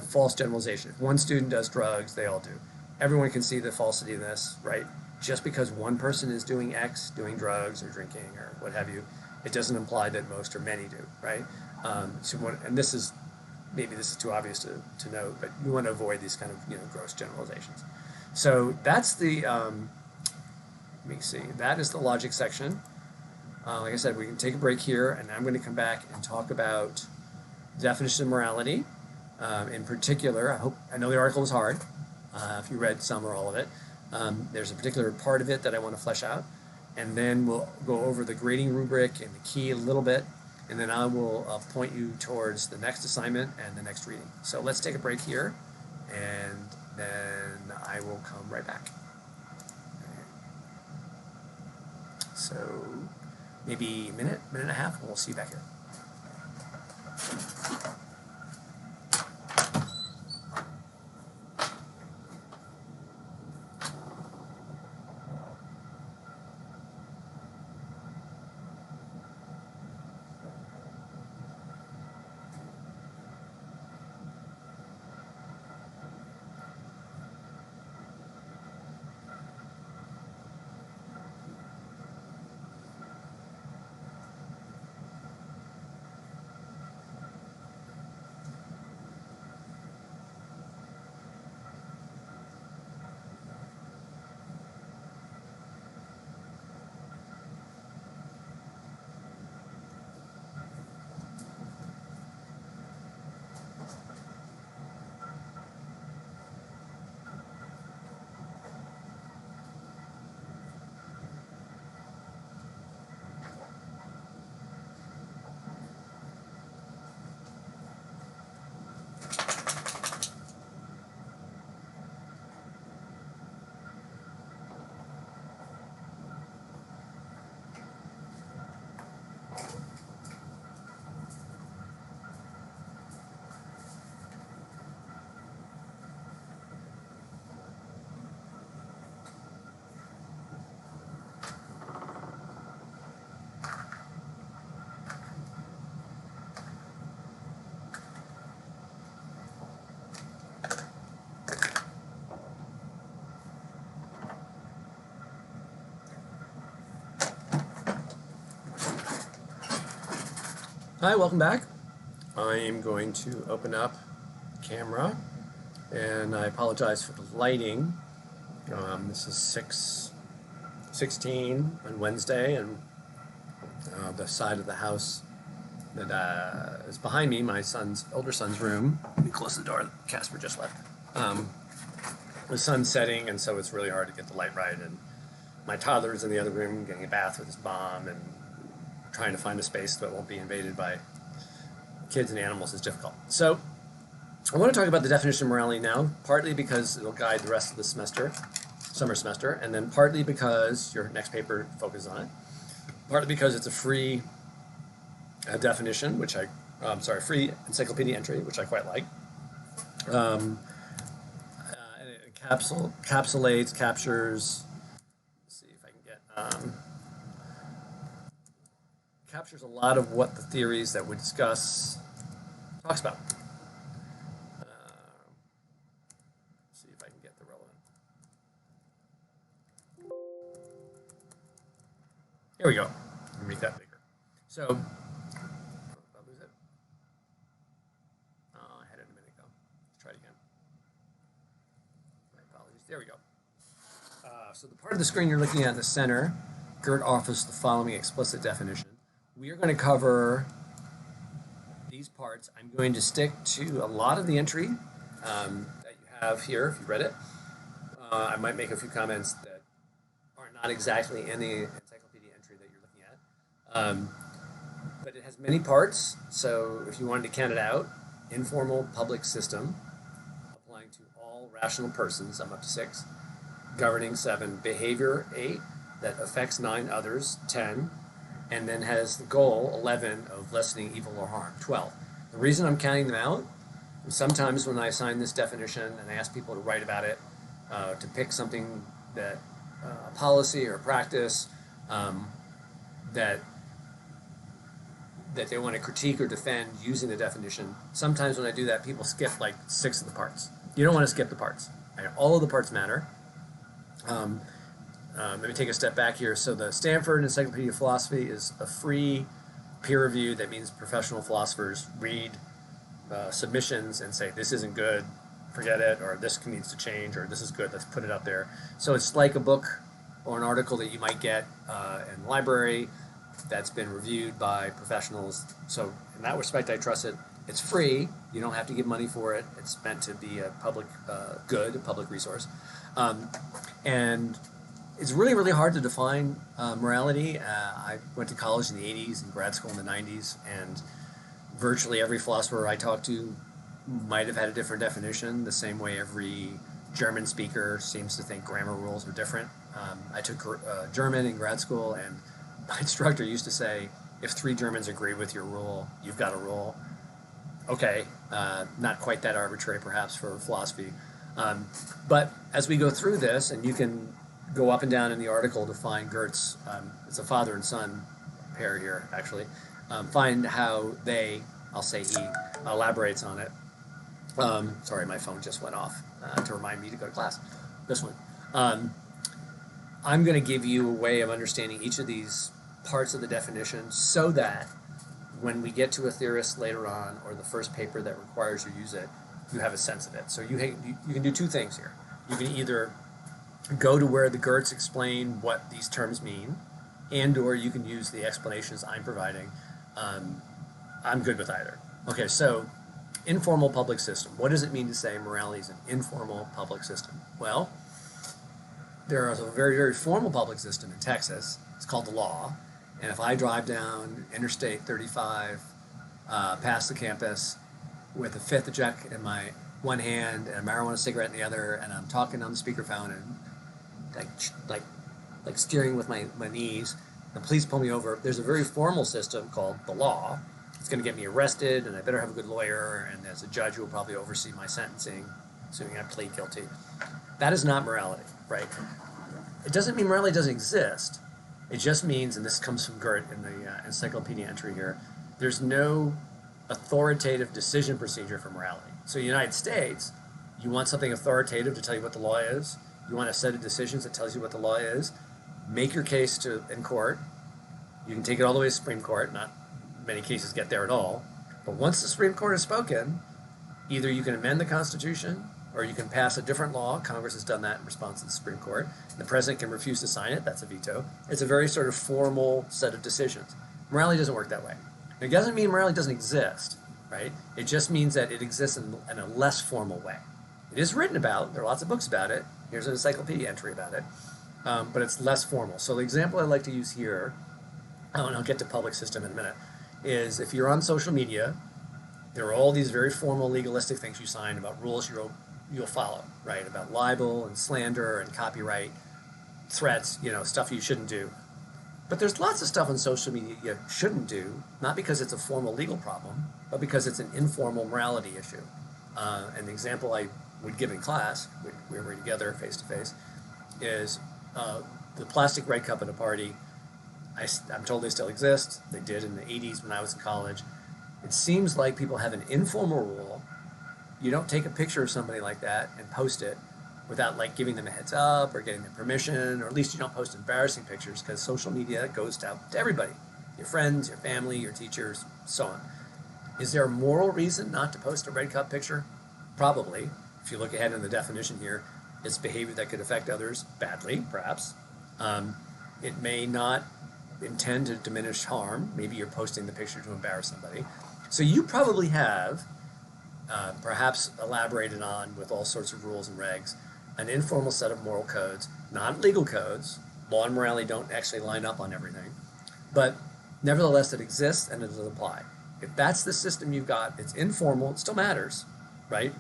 False generalization. If one student does drugs, they all do. Everyone can see the falsity in this, right? Just because one person is doing X, doing drugs or drinking or what have you, it doesn't imply that most or many do, right? And this is, maybe this is too obvious to note, but you want to avoid these kind of gross generalizations. So that's the, let me see, that is the logic section. Like I said, we can take a break here, and I'm going to come back and talk about definition of morality. In particular, I know the article was hard, if you read some or all of it. There's a particular part of it that I want to flesh out, and then we'll go over the grading rubric and the key a little bit, and then I will point you towards the next assignment and the next reading. So let's take a break here, and then I will come right back. So maybe a minute and a half, and we'll see you back here. Hi, welcome back. I'm going to open up the camera, and I apologize for the lighting. This is 6:16 on Wednesday, and the side of the house that is behind me, my older son's room. Let me close the door. Casper just left. The sun's setting, and so it's really hard to get the light right. And my toddler's in the other room getting a bath with his mom, and trying to find a space that won't be invaded by kids and animals is difficult. So I want to talk about the definition of morality now, partly because it'll guide the rest of the semester, summer semester, and then partly because your next paper focuses on it, partly because it's a free definition, which free encyclopedia entry, which I quite like. And it encapsulates, captures, let's see if I can get, captures a lot of what the theories that we discuss talks about. See if I can get the relevant. Here we go. Let me make that bigger. So, did I lose it? Oh, I had it a minute ago. Let's try it again. My apologies. There we go. So the part of the screen you're looking at in the center, Gert offers the following explicit definition. We are going to cover these parts. I'm going to stick to a lot of the entry that you have here, if you read it. I might make a few comments that are not exactly in the encyclopedia entry that you're looking at. But it has many parts, so if you wanted to count it out, informal public system, applying to all rational persons, I'm up to 6, governing 7, behavior 8, that affects 9 others, 10, and then has the goal, 11, of lessening evil or harm, 12. The reason I'm counting them out is sometimes when I assign this definition and I ask people to write about it, to pick something that, a policy or a practice that they want to critique or defend using the definition, sometimes when I do that, people skip like 6 of the parts. You don't want to skip the parts. Right? All of the parts matter. Let me take a step back here. So the Stanford Encyclopedia of Philosophy is a free peer review. That means professional philosophers read submissions and say, this isn't good, forget it, or this needs to change, or this is good, let's put it up there. So it's like a book or an article that you might get in the library that's been reviewed by professionals. So in that respect, I trust it. It's free. You don't have to give money for it. It's meant to be a public good, a public resource. And it's really, really hard to define morality. I went to college in the 80s and grad school in the 90s, and virtually every philosopher I talked to might have had a different definition, the same way every German speaker seems to think grammar rules are different. I took German in grad school, and my instructor used to say, if 3 Germans agree with your rule, you've got a rule. Okay, not quite that arbitrary perhaps for philosophy. But as we go through this, and you can go up and down in the article to find Gert's, it's a father and son pair here actually, find how I'll say he, elaborates on it. Sorry, my phone just went off to remind me to go to class. This one. I'm going to give you a way of understanding each of these parts of the definition so that when we get to a theorist later on, or the first paper that requires you use it, you have a sense of it. So you can do 2 things here. You can either go to where the Gerts explain what these terms mean, and or you can use the explanations I'm providing. I'm good with either. Okay, so informal public system. What does it mean to say morality is an informal public system? Well, there is a very, very formal public system in Texas. It's called the law. And if I drive down Interstate 35 past the campus with a fifth of Jack in my one hand and a marijuana cigarette in the other, and I'm talking on the speakerphone and like steering with my knees, the police pull me over, there's a very formal system called the law. It's going to get me arrested, and I better have a good lawyer, and there's a judge who will probably oversee my sentencing, assuming I plead guilty. That is not morality, right? It doesn't mean morality doesn't exist. It just means, and this comes from Gert in the encyclopedia entry here, there's no authoritative decision procedure for morality. So in the United States, you want something authoritative to tell you what the law is. You want a set of decisions that tells you what the law is. Make your case in court. You can take it all the way to Supreme Court. Not many cases get there at all. But once the Supreme Court has spoken, either you can amend the Constitution or you can pass a different law. Congress has done that in response to the Supreme Court. The president can refuse to sign it. That's a veto. It's a very sort of formal set of decisions. Morality doesn't work that way. It doesn't mean morality doesn't exist, right? It just means that it exists in a less formal way. It is written about. There are lots of books about it. Here's an encyclopedia entry about it. But it's less formal. So the example I like to use here, and I'll get to public system in a minute, is if you're on social media, there are all these very formal legalistic things you sign about rules you'll follow, right? About libel and slander and copyright, threats, stuff you shouldn't do. But there's lots of stuff on social media you shouldn't do, not because it's a formal legal problem, but because it's an informal morality issue. And the example I would give in class, we were together face to face, is the plastic red cup at a party. I'm told they still exist. They did in the 80s when I was in college. It seems like people have an informal rule. You don't take a picture of somebody like that and post it without giving them a heads up or getting their permission, or at least you don't post embarrassing pictures, because social media goes out to everybody, your friends, your family, your teachers, so on. Is there a moral reason not to post a red cup picture? Probably. If you look ahead in the definition here, It's behavior that could affect others badly, perhaps. It may not intend to diminish harm. Maybe you're posting the picture to embarrass somebody. So you probably have, perhaps elaborated on with all sorts of rules and regs, an informal set of moral codes, not legal codes. Law and morality don't actually line up on everything, but nevertheless it exists and it does apply. If that's the system you've got, it's informal, it still matters, right?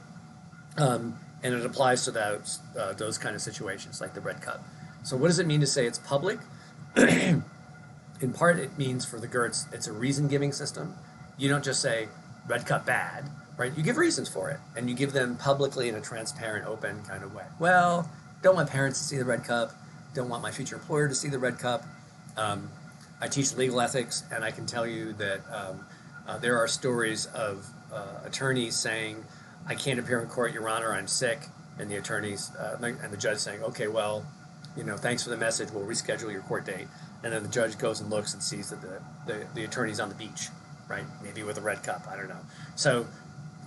And it applies to those kind of situations, like the red cup. So what does it mean to say it's public? In part, it means for the Gertz, it's a reason-giving system. You don't just say, red cup bad, right? You give reasons for it, and you give them publicly in a transparent, open kind of way. Well, don't want parents to see the red cup, don't want my future employer to see the red cup. I teach legal ethics, and I can tell you that there are stories of attorneys saying, I can't appear in court, Your Honor, I'm sick, and the attorneys, and the judge saying, okay, well, thanks for the message, we'll reschedule your court date. And then the judge goes and looks and sees that the attorney's on the beach, right? Maybe with a red cup, I don't know. So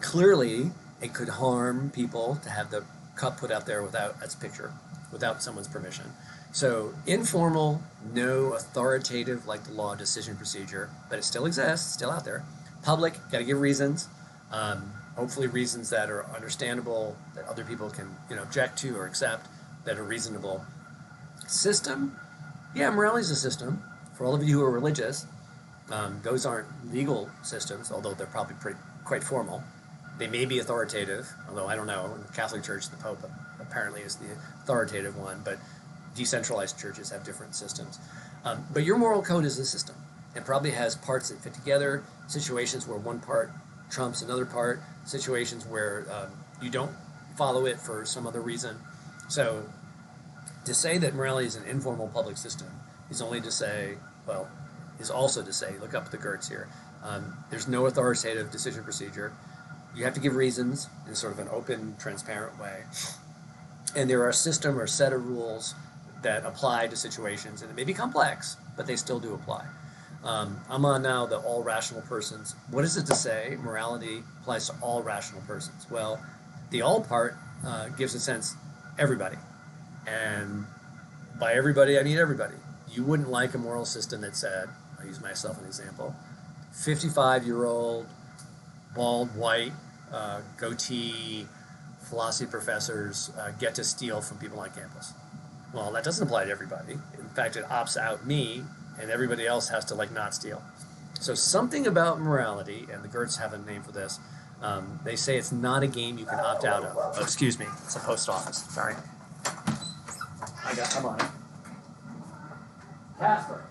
clearly it could harm people to have the cup put out there without someone's permission. So informal, no authoritative like the law decision procedure, but it still exists, still out there. Public, got to give reasons, hopefully reasons that are understandable, that other people can object to or accept, that are reasonable. System, yeah, morality is a system. For all of you who are religious, those aren't legal systems, although they're probably quite formal. They may be authoritative, although I don't know. In the Catholic Church, the Pope apparently is the authoritative one, but decentralized churches have different systems. But your moral code is a system. It probably has parts that fit together, situations where one part trumps another part, situations where you don't follow it for some other reason. So to say that morality is an informal public system is also to say, look up the Gertz here, there's no authoritative decision procedure. You have to give reasons in sort of an open, transparent way. And there are a system or set of rules that apply to situations, and it may be complex, but they still do apply. I'm on now the all rational persons. What is it to say morality applies to all rational persons? Well, the all part gives a sense everybody. And by everybody, I mean everybody. You wouldn't like a moral system that said, I'll use myself as an example, 55-year-old, bald, white, goatee, philosophy professors get to steal from people on campus. Well, that doesn't apply to everybody. In fact, it opts out me, and everybody else has to not steal. So something about morality, and the Gertz have a name for this, they say it's not a game you can opt out of. Oh, excuse me, it's a post office, sorry. I'm on it. Casper.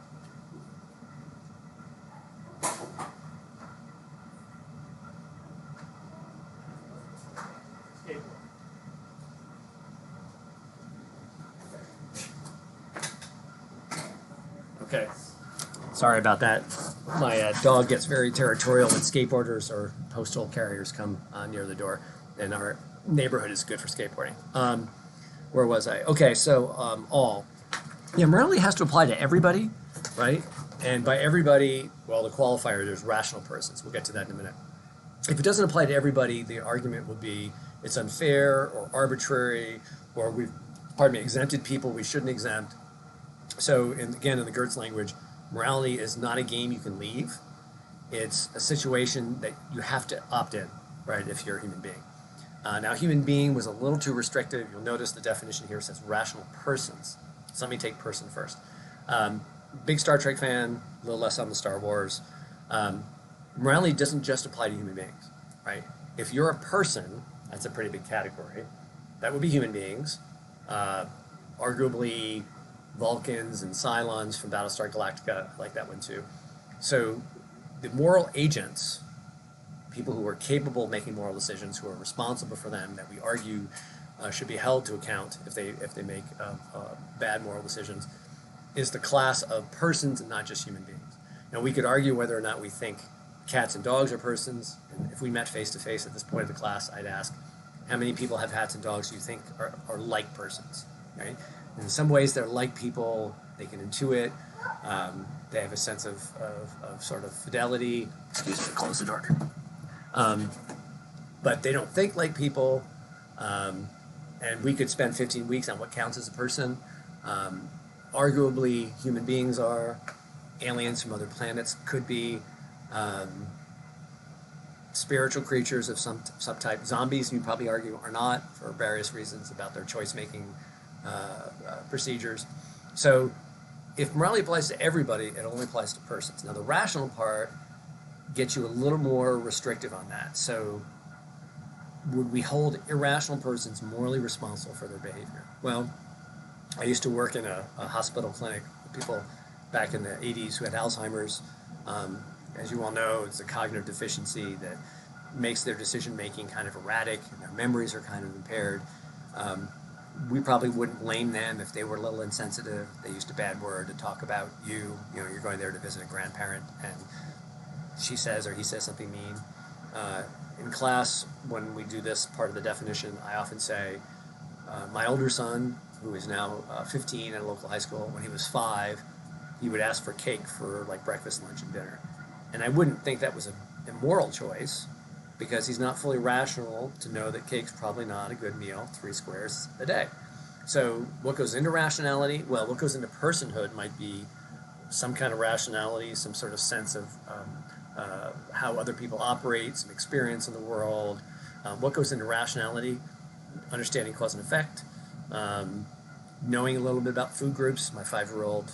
Okay. Sorry about that. My dog gets very territorial when skateboarders or postal carriers come near the door, and our neighborhood is good for skateboarding. Where was I? Okay, so all. Yeah, morality has to apply to everybody, right? And by everybody, well, the qualifier, there's rational persons. We'll get to that in a minute. If it doesn't apply to everybody, the argument would be it's unfair or arbitrary, or we've, exempted people we shouldn't exempt. So, again, in the Gertz language, morality is not a game you can leave. It's a situation that you have to opt in, right, if you're a human being. Now, human being was a little too restrictive. You'll notice the definition here says rational persons. So let me take person first. Big Star Trek fan, a little less on the Star Wars. Morality doesn't just apply to human beings, right? If you're a person, that's a pretty big category. That would be human beings. Arguably, Vulcans and Cylons from Battlestar Galactica, I like that one too. So the moral agents, people who are capable of making moral decisions, who are responsible for them, that we argue should be held to account if they make bad moral decisions, is the class of persons and not just human beings. Now, we could argue whether or not we think cats and dogs are persons. And if we met face to face at this point of the class, I'd ask, how many people have cats and dogs you think are like persons, right? In some ways, they're like people. They can intuit. They have a sense of sort of fidelity. Excuse me, close the door. But they don't think like people. and we could spend 15 weeks on what counts as a person. Arguably, human beings are, aliens from other planets could be, um, spiritual creatures of some subtype. Zombies, you probably argue, are not for various reasons about their choice-making procedures. So if morality applies to everybody, it only applies to persons. Now, the rational part gets you a little more restrictive on that. So would we hold irrational persons morally responsible for their behavior? Well, I used to work in a hospital clinic with people back in the 80s who had Alzheimer's. As you all know, it's a cognitive deficiency that makes their decision-making kind of erratic, and their memories are kind of impaired. We probably wouldn't blame them if they were a little insensitive. They used a bad word to talk about you. You know, you're going there to visit a grandparent, and she says or he says something mean. In class, when we do this part of the definition, I often say, my older son, who is now 15 at a local high school, when he was 5, he would ask for cake for like breakfast, lunch, and dinner. And I wouldn't think that was an immoral choice, because he's not fully rational to know that cake's probably not a good meal, 3 squares a day. So what goes into rationality? Well, what goes into personhood might be some kind of rationality, some sort of sense of how other people operate, some experience in the world. What goes into rationality? Understanding cause and effect, knowing a little bit about food groups. My 5-year-old,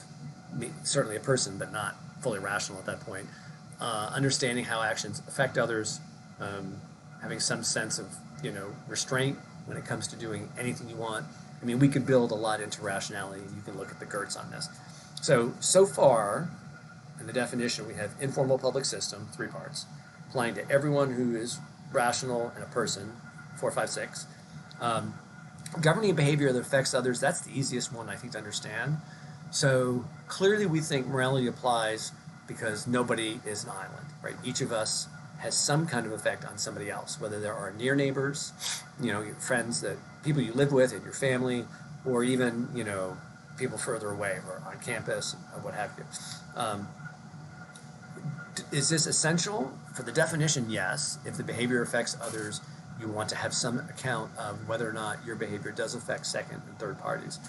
certainly a person, but not fully rational at that point. Understanding how actions affect others, having some sense of, restraint when it comes to doing anything you want. I mean, we could build a lot into rationality, and you can look at the Gertz on this. So far, in the definition, we have informal public system, 3 parts, applying to everyone who is rational and a person, 4, 5, 6. Governing behavior that affects others, that's the easiest one, I think, to understand. So clearly we think morality applies because nobody is an island, right? Each of us has some kind of effect on somebody else, whether there are near neighbors, your friends, people you live with in your family, or even, people further away or on campus or what have you. Is this essential? For the definition, yes. If the behavior affects others, you want to have some account of whether or not your behavior does affect second and third parties.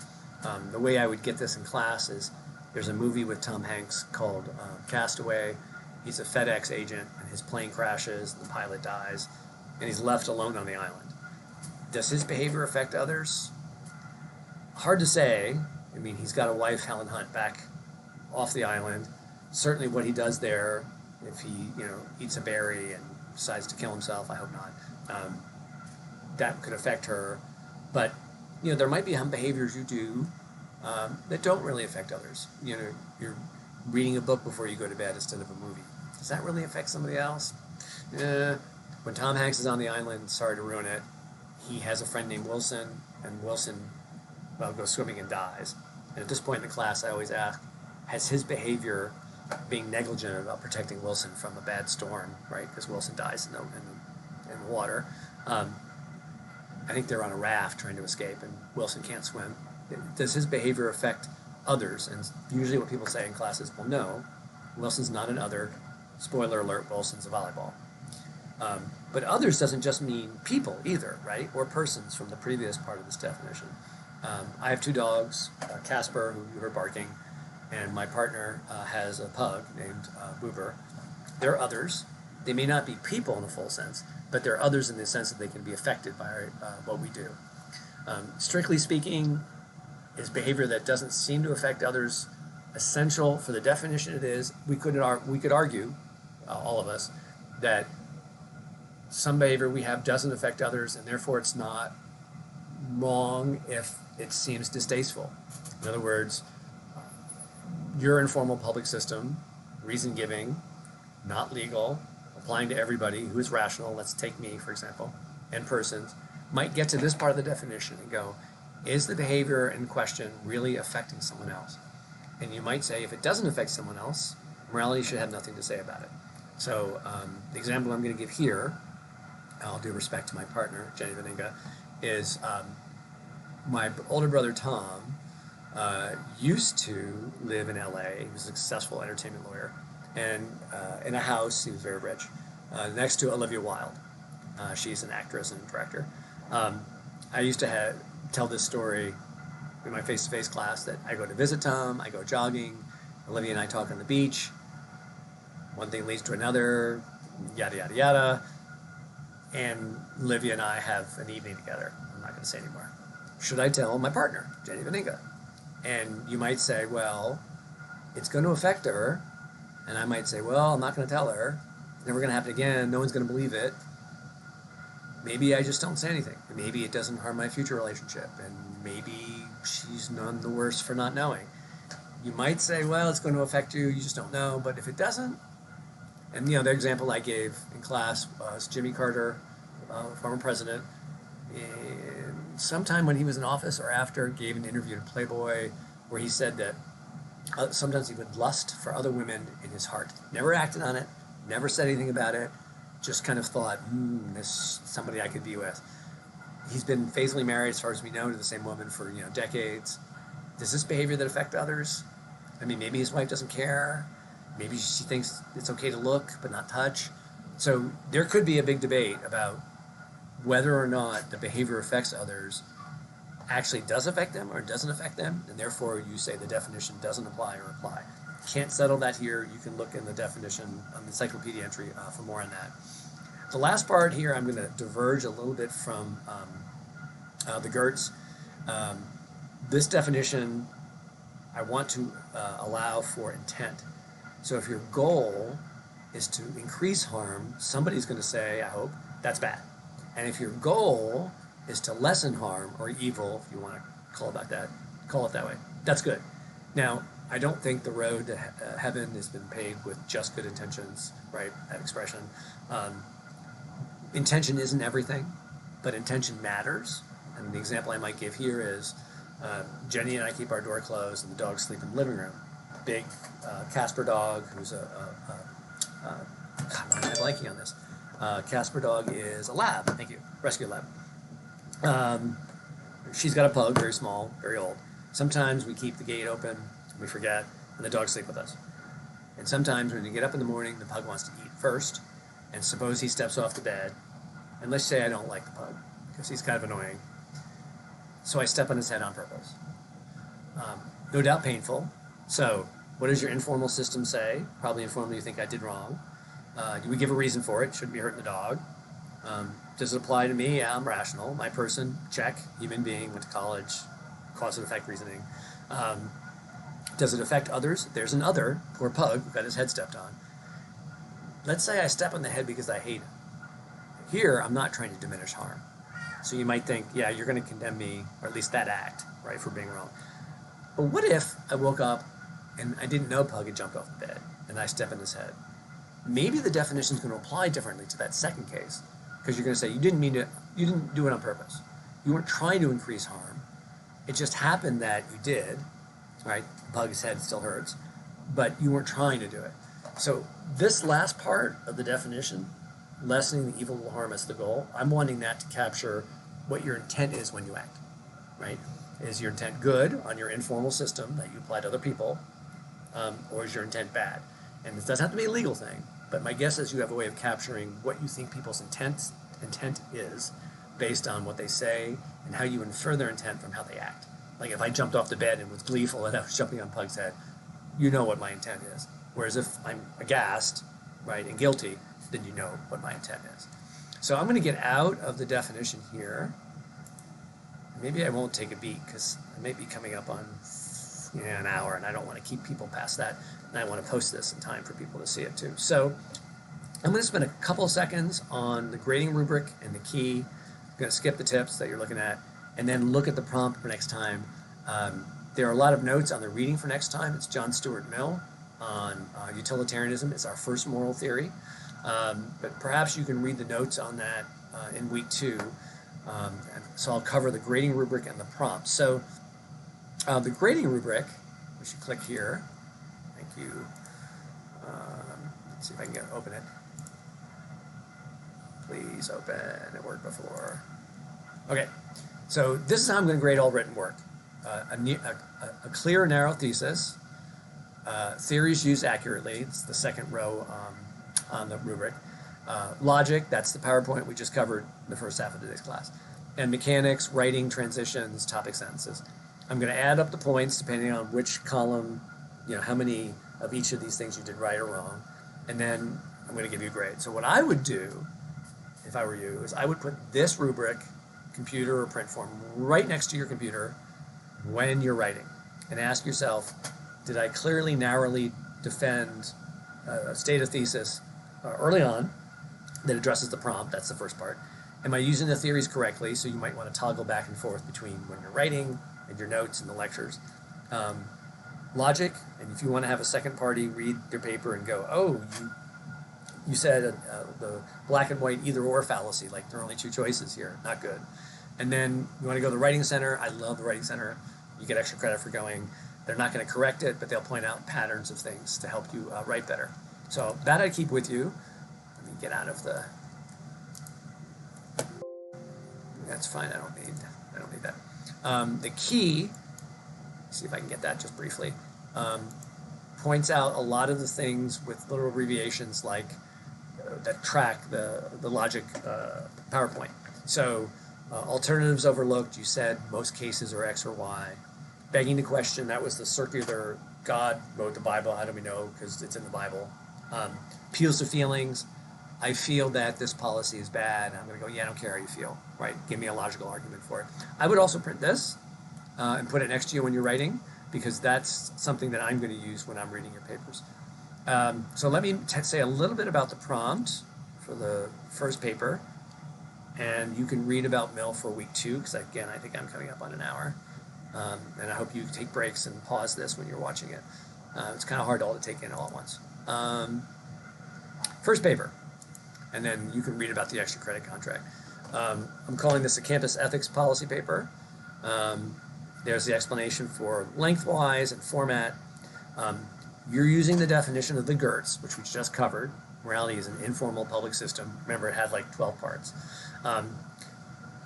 The way I would get this in class is there's a movie with Tom Hanks called Castaway. He's a FedEx agent, and his plane crashes, the pilot dies, and he's left alone on the island. Does his behavior affect others? Hard to say. I mean, he's got a wife, Helen Hunt, back off the island. Certainly what he does there, if he, eats a berry and decides to kill himself, I hope not, that could affect her. But, there might be some behaviors you do that don't really affect others. You're reading a book before you go to bed instead of a movie. Does that really affect somebody else? When Tom Hanks is on the island, sorry to ruin it, he has a friend named Wilson, and Wilson, goes swimming and dies. And at this point in the class, I always ask, has his behavior being negligent about protecting Wilson from a bad storm, right? Because Wilson dies in the water. I think they're on a raft trying to escape, and Wilson can't swim. Does his behavior affect others? And usually what people say in class is, well, no, Wilson's not an other. Spoiler alert, Wilson's a volleyball. But others doesn't just mean people either, right? Or persons from the previous part of this definition. I have 2 dogs, Casper, who you heard barking, and my partner has a pug named Boober. They're others. They may not be people in the full sense, but they're others in the sense that they can be affected by what we do. Strictly speaking, is behavior that doesn't seem to affect others essential? For the definition it is. We could argue, all of us, that some behavior we have doesn't affect others, and therefore it's not wrong if it seems distasteful. In other words, your informal public system, reason giving, not legal, applying to everybody who is rational, let's take me, for example, and persons, might get to this part of the definition and go, is the behavior in question really affecting someone else? And you might say, if it doesn't affect someone else, morality should have nothing to say about it. So the example I'm going to give here, all due respect to my partner, Jenny Veninga, is my older brother Tom used to live in LA. He was a successful entertainment lawyer, and in a house, he was very rich, next to Olivia Wilde. She's an actress and director. I used to tell this story in my face-to-face class that I go to visit Tom, I go jogging, Olivia and I talk on the beach, one thing leads to another, yada, yada, yada, and Olivia and I have an evening together. I'm not going to say anymore. Should I tell my partner, Jenny Vaninga? And you might say, well, it's going to affect her. And I might say, well, I'm not going to tell her. It's never going to happen again. No one's going to believe it. Maybe I just don't say anything. Maybe it doesn't harm my future relationship. And maybe she's none the worse for not knowing. You might say, well, it's going to affect you. You just don't know. But if it doesn't, and the example I gave in class was Jimmy Carter, former president, and sometime when he was in office or after, gave an interview to Playboy where he said that sometimes he would lust for other women in his heart. Never acted on it, never said anything about it, just kind of thought, this is somebody I could be with. He's been faithfully married, as far as we know, to the same woman for decades. Does this behavior that affect others? I mean, maybe his wife doesn't care. Maybe she thinks it's okay to look but not touch. So there could be a big debate about whether or not the behavior affects others actually does affect them or doesn't affect them, and therefore you say the definition doesn't apply or apply. Can't settle that here. You can look in the definition on the encyclopedia entry for more on that. The last part here, I'm going to diverge a little bit from the Gertz. This definition, I want to allow for intent. So if your goal is to increase harm, somebody's going to say, I hope, that's bad. And if your goal is to lessen harm or evil, if you want to call it that way, that's good. Now, I don't think the road to heaven has been paved with just good intentions, right? That expression. Intention isn't everything, but intention matters. And the example I might give here is Jenny and I keep our door closed and the dogs sleep in the living room. Big Casper dog, who's God, why am I blanking on this? Casper dog is a lab, thank you, rescue lab. She's got a pug, very small, very old. Sometimes we keep the gate open, we forget, and the dogs sleep with us. And sometimes when you get up in the morning, the pug wants to eat first, and suppose he steps off the bed, and let's say I don't like the pug, because he's kind of annoying. So I step on his head on purpose. No doubt painful. So what does your informal system say? Probably informally you think I did wrong. Do we give a reason for it? Shouldn't be hurting the dog. Does it apply to me? Yeah, I'm rational. My person, check. Human being, went to college, cause and effect reasoning. Does it affect others? There's an other, poor pug, who got his head stepped on. Let's say I step on the head because I hate him. Here, I'm not trying to diminish harm. So you might think, yeah, you're going to condemn me, or at least that act, right, for being wrong. But what if I woke up and I didn't know Pug had jumped off the bed, and I step in his head? Maybe the definition is going to apply differently to that second case, because you're going to say you didn't do it on purpose. You weren't trying to increase harm. It just happened that you did, right? Pug's head still hurts, but you weren't trying to do it. So this last part of the definition, lessening the evil will harm as the goal, I'm wanting that to capture what your intent is when you act, right? Is your intent good on your informal system that you apply to other people, or is your intent bad? And this doesn't have to be a legal thing, but my guess is you have a way of capturing what you think people's intent is based on what they say and how you infer their intent from how they act. Like if I jumped off the bed and was gleeful and I was jumping on Pug's head, you know what my intent is. Whereas if I'm aghast, right, and guilty, then you know what my intent is. So I'm going to get out of the definition here. Maybe I won't take a beat because I may be coming up on an hour and I don't want to keep people past that. And I want to post this in time for people to see it too. So I'm going to spend a couple of seconds on the grading rubric and the key. I'm going to skip the tips that you're looking at and then look at the prompt for next time. There are a lot of notes on the reading for next time. It's John Stuart Mill on utilitarianism. It's our first moral theory. But perhaps you can read the notes on that in week 2. So I'll cover the grading rubric and the prompt. So the grading rubric, we should click here. Thank you. Let's see if I can open it. Please open. It worked before. Okay. So this is how I'm going to grade all written work. A clear, narrow thesis. Theories used accurately. It's the second row on the rubric. Logic, that's the PowerPoint we just covered in the first half of today's class. and mechanics, writing, transitions, topic sentences. I'm going to add up the points depending on which column, how many of each of these things you did right or wrong, and then I'm going to give you a grade. So what I would do, if I were you, is I would put this rubric, computer or print form, right next to your computer when you're writing, and ask yourself, did I clearly, narrowly defend state a thesis early on that addresses the prompt? That's the first part. Am I using the theories correctly? So you might want to toggle back and forth between when you're writing and your notes and the lectures. Logic, and if you want to have a second party read their paper and go, oh, you said the black and white either or fallacy, like there are only two choices here, not good. And then you want to go to the writing center. I love the writing center. You get extra credit for going. They're not going to correct it, but they'll point out patterns of things to help you write better. So that I keep with you. Let me get out of the. That's fine. I don't need that. The key. See if I can get that just briefly. Points out a lot of the things with little abbreviations like that track the logic PowerPoint. So alternatives overlooked. You said most cases are X or Y. Begging the question, that was the circular, God wrote the Bible, how do we know? Because it's in the Bible. Appeals to feelings, I feel that this policy is bad. I'm going to go, yeah, I don't care how you feel, right? Give me a logical argument for it. I would also print this and put it next to you when you're writing, because that's something that I'm going to use when I'm reading your papers. So let me say a little bit about the prompt for the first paper, and you can read about Mill for week 2, because again, I think I'm coming up on an hour. And I hope you take breaks and pause this when you're watching it. It's kind of hard all to take in all at once. First paper, and then you can read about the extra credit contract. I'm calling this a campus ethics policy paper. There's the explanation for lengthwise and format. You're using the definition of the GERTS, which we just covered. Morality is an informal public system. Remember, it had like 12 parts.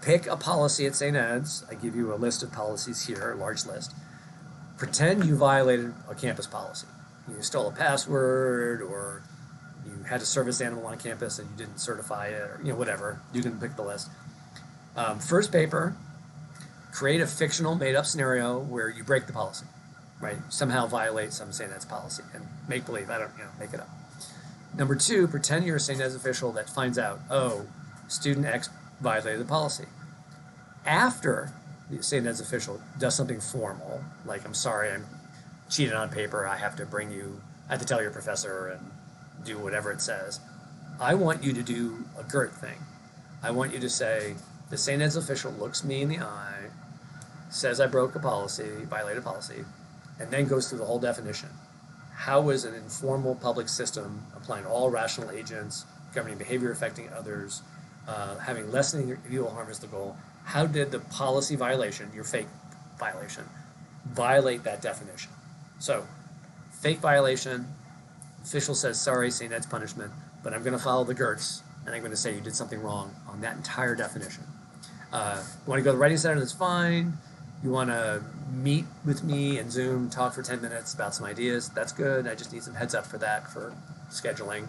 Pick a policy at St. Ed's. I give you a list of policies here, a large list. Pretend you violated a campus policy. You stole a password, or you had a service animal on campus and you didn't certify it, or whatever. You can pick the list. First paper, create a fictional made-up scenario where you break the policy, right? Somehow violate some St. Ed's policy and make believe. I don't, make it up. Number 2, pretend you're a St. Ed's official that finds out, oh, student X violated the policy. After the St. Ed's official does something formal, like, I'm sorry, I'm cheated on paper, I have to tell your professor and do whatever it says. I want you to do a GERT thing. I want you to say, the St. Ed's official looks me in the eye, says I broke a policy, violated a policy, and then goes through the whole definition. How is an informal public system applying to all rational agents, governing behavior affecting others, having lessening evil harm as the goal? How did the policy violation, your fake violation, violate that definition? So, fake violation, official says, sorry, St. Ed's punishment, but I'm going to follow the GERTS, and I'm going to say you did something wrong on that entire definition. You want to go to the writing center, that's fine. You want to meet with me and Zoom, talk for 10 minutes about some ideas, that's good. I just need some heads up for that, for scheduling.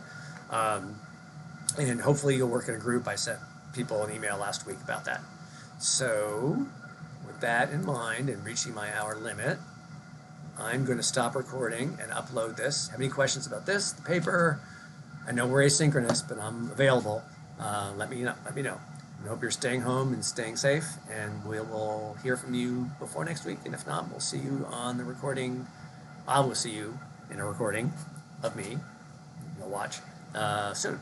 And hopefully you'll work in a group. I sent people an email last week about that. So with that in mind and reaching my hour limit, I'm going to stop recording and upload this. Have any questions about this, the paper? I know we're asynchronous, but I'm available. Let me know. I hope you're staying home and staying safe, and we will hear from you before next week. And if not, we'll see you on the recording. I will see you in a recording of me. You'll watch soon.